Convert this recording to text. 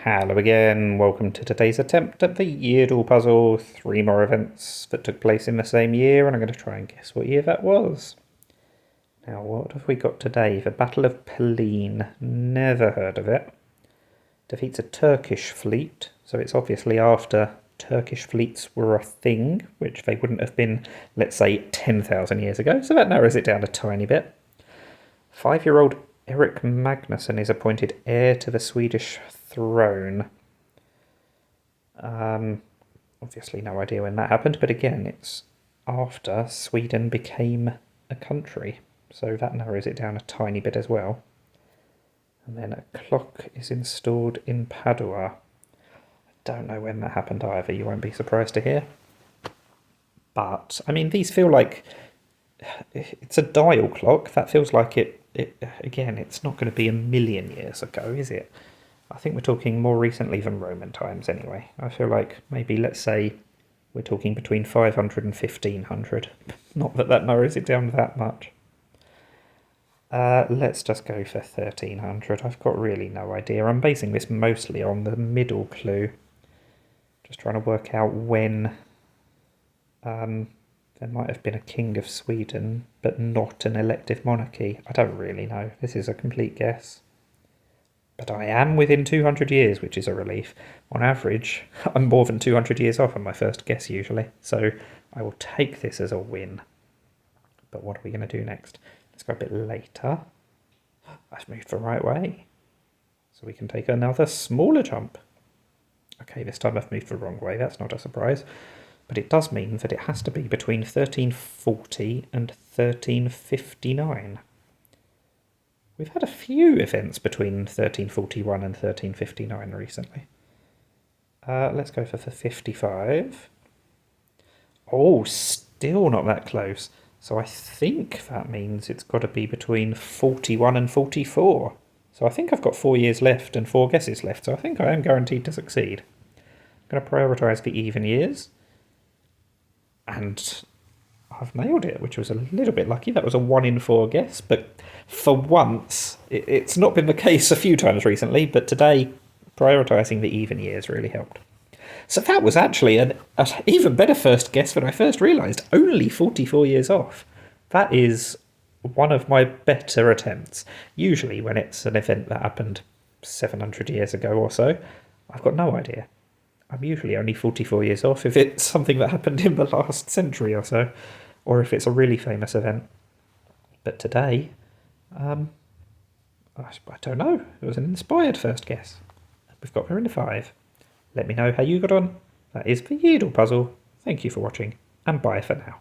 Hello again, welcome to today's attempt at the Yeardle puzzle. 3 more events that took place in the same year, and I'm going to try and guess what year that was. Now, what have we got today? The Battle of Pelene. Never heard of it. Defeats a Turkish fleet, so it's obviously after Turkish fleets were a thing, which they wouldn't have been, let's say, 10,000 years ago, so that narrows it down a tiny bit. 5-year-old Erik Magnusson is appointed heir to the Swedish throne. Obviously no idea when that happened, but again, it's after Sweden became a country, so that narrows it down a tiny bit as well. And then a clock is installed in Padua. I don't know when that happened either, you won't be surprised to hear. But, I mean, these feel like... It's a dial clock. That feels like it again, it's not going to be a million years ago, is it? I think we're talking more recently than Roman times anyway. I feel like maybe, let's say, we're talking between 500 and 1500. Not that that narrows it down that much. Let's just go for 1300. I've got really no idea. I'm basing this mostly on the middle clue. Just trying to work out when there might have been a king of Sweden, but not an elective monarchy. I don't really know. This is a complete guess. But I am within 200 years, which is a relief. On average, I'm more than 200 years off on my first guess usually, so I will take this as a win. But what are we going to do next? Let's go a bit later. I've moved the right way. So we can take another smaller jump. Okay, this time I've moved the wrong way. That's not a surprise. But it does mean that it has to be between 1340 and 1359. We've had a few events between 1341 and 1359 recently. Let's go for 55. Oh, still not that close. So I think that means it's got to be between 41 and 44. So I think I've got 4 years left and 4 guesses left, so I think I am guaranteed to succeed. I'm going to prioritise the even years. And I've nailed it, which was a little bit lucky. That was a 1 in 4 guess, but for once, it's not been the case a few times recently, but today, prioritising the even years really helped. So that was actually an even better first guess than I first realised. Only 44 years off. That is one of my better attempts. Usually when it's an event that happened 700 years ago or so, I've got no idea. I'm usually only 44 years off if it's something that happened in the last century or so, or if it's a really famous event. But today, I don't know. It was an inspired first guess. We've got there in 5. Let me know how you got on. That is the Yeardle puzzle. Thank you for watching, and bye for now.